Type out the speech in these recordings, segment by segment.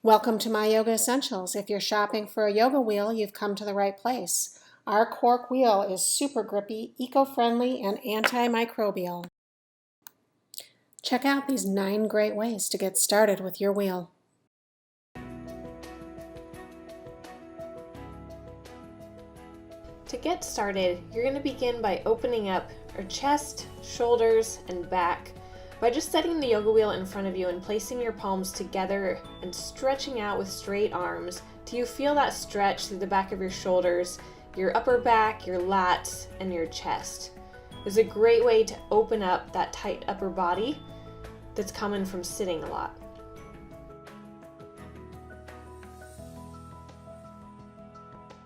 Welcome to My Yoga Essentials. If you're shopping for a yoga wheel, you've come to the right place. Our Quark wheel is super grippy, eco-friendly, and antimicrobial. Check out these 9 great ways to get started with your wheel. To get started, you're going to begin by opening up your chest, shoulders, and back by just setting the yoga wheel in front of you and placing your palms together and stretching out with straight arms till you feel that stretch through the back of your shoulders, your upper back, your lats, and your chest. It's a great way to open up that tight upper body that's common from sitting a lot.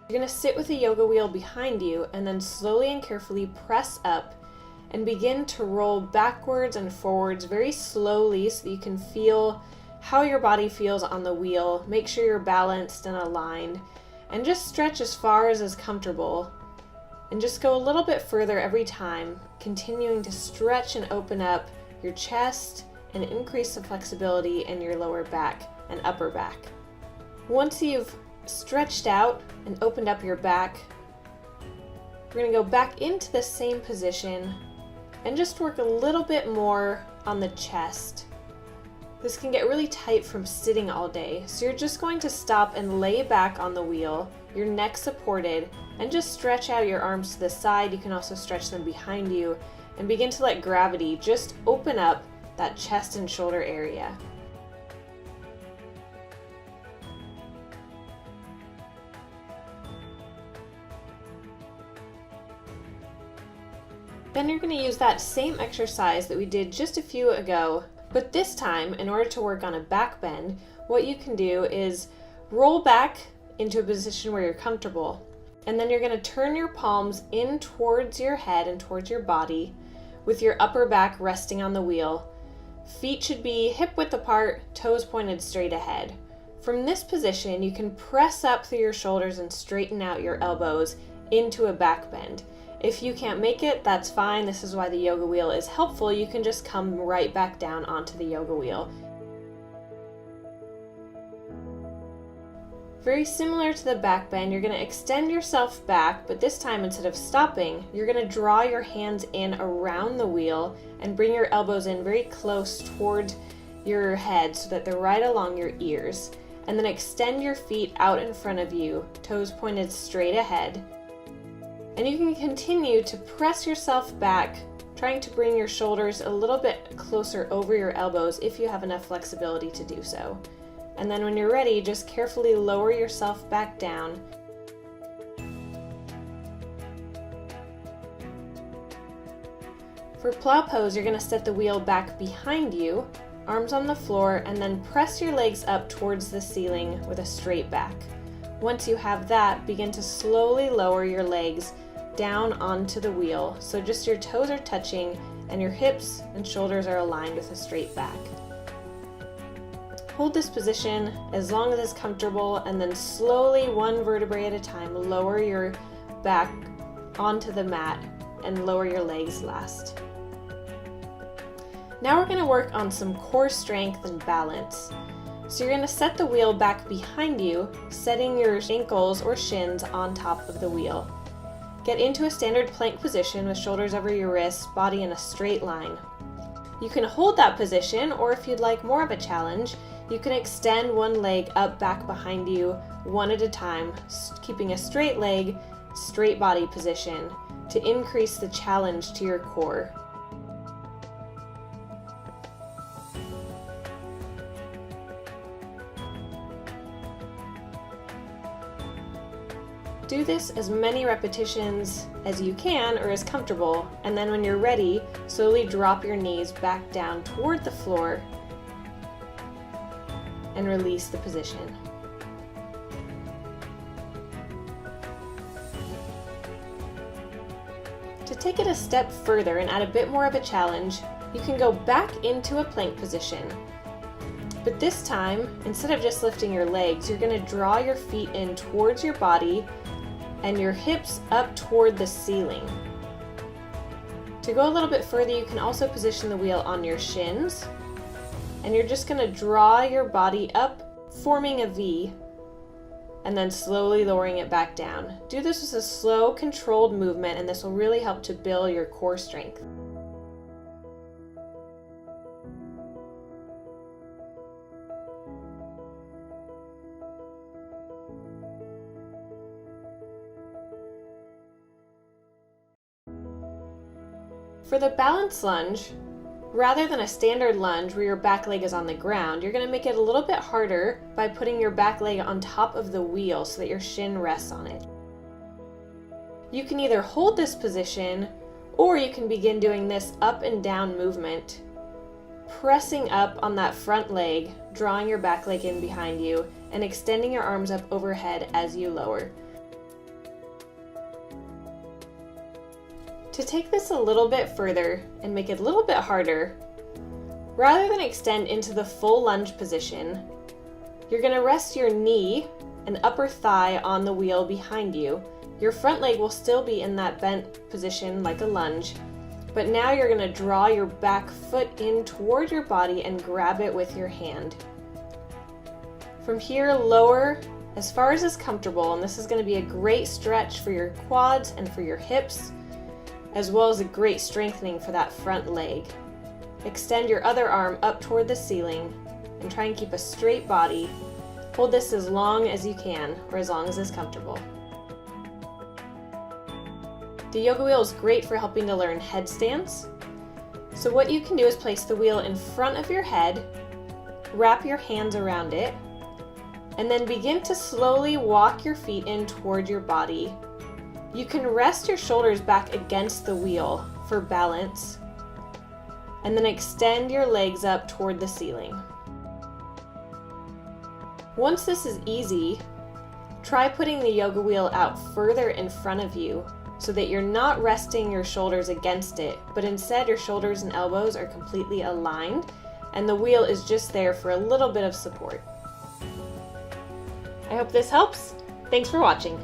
You're going to sit with the yoga wheel behind you and then slowly and carefully press up and begin to roll backwards and forwards very slowly so that you can feel how your body feels on the wheel. Make sure you're balanced and aligned, and just stretch as far as is comfortable. And just go a little bit further every time, continuing to stretch and open up your chest and increase the flexibility in your lower back and upper back. Once you've stretched out and opened up your back, we're going to go back into the same position and just work a little bit more on the chest. This can get really tight from sitting all day, so you're just going to stop and lay back on the wheel, your neck supported, and just stretch out your arms to the side. You can also stretch them behind you and begin to let gravity just open up that chest and shoulder area. Then you're going to use that same exercise that we did just a few ago, but this time, in order to work on a back bend, what you can do is roll back into a position where you're comfortable, and then you're going to turn your palms in towards your head and towards your body with your upper back resting on the wheel. Feet should be hip width apart, toes pointed straight ahead. From this position, you can press up through your shoulders and straighten out your elbows into a back bend. If you can't make it, that's fine. This is why the yoga wheel is helpful. You can just come right back down onto the yoga wheel. Very similar to the back bend, you're going to extend yourself back, but this time instead of stopping, you're going to draw your hands in around the wheel and bring your elbows in very close toward your head so that they're right along your ears. And then extend your feet out in front of you, toes pointed straight ahead. And you can continue to press yourself back, trying to bring your shoulders a little bit closer over your elbows if you have enough flexibility to do so. And then when you're ready, just carefully lower yourself back down. For plow pose, you're going to set the wheel back behind you, arms on the floor, and then press your legs up towards the ceiling with a straight back. Once you have that, begin to slowly lower your legs down onto the wheel, so just your toes are touching and your hips and shoulders are aligned with a straight back. Hold this position as long as it's comfortable, and then slowly, one vertebrae at a time, lower your back onto the mat and lower your legs last. Now we're going to work on some core strength and balance. So you're going to set the wheel back behind you, setting your ankles or shins on top of the wheel. Get into a standard plank position with shoulders over your wrists, body in a straight line. You can hold that position, or if you'd like more of a challenge, you can extend one leg up back behind you one at a time, keeping a straight leg, straight body position to increase the challenge to your core. Do this as many repetitions as you can or as comfortable, and then when you're ready, slowly drop your knees back down toward the floor and release the position. To take it a step further and add a bit more of a challenge, you can go back into a plank position. But this time, instead of just lifting your legs, you're going to draw your feet in towards your body and your hips up toward the ceiling. To go a little bit further, you can also position the wheel on your shins, and you're just going to draw your body up forming a V, and then slowly lowering it back down. Do this with a slow, controlled movement, and this will really help to build your core strength. For the balance lunge, rather than a standard lunge where your back leg is on the ground, you're going to make it a little bit harder by putting your back leg on top of the wheel so that your shin rests on it. You can either hold this position, or you can begin doing this up and down movement, pressing up on that front leg, drawing your back leg in behind you, and extending your arms up overhead as you lower. To take this a little bit further and make it a little bit harder, rather than extend into the full lunge position, you're going to rest your knee and upper thigh on the wheel behind you. Your front leg will still be in that bent position like a lunge, but now you're going to draw your back foot in toward your body and grab it with your hand. From here, lower as far as is comfortable, and this is going to be a great stretch for your quads and for your hips, as well as a great strengthening for that front leg. Extend your other arm up toward the ceiling and try and keep a straight body. Hold this as long as you can, or as long as is comfortable. The yoga wheel is great for helping to learn headstands. So what you can do is place the wheel in front of your head, wrap your hands around it, and then begin to slowly walk your feet in toward your body. You can rest your shoulders back against the wheel for balance, and then extend your legs up toward the ceiling. Once this is easy, try putting the yoga wheel out further in front of you so that you're not resting your shoulders against it, but instead your shoulders and elbows are completely aligned and the wheel is just there for a little bit of support. I hope this helps. Thanks for watching.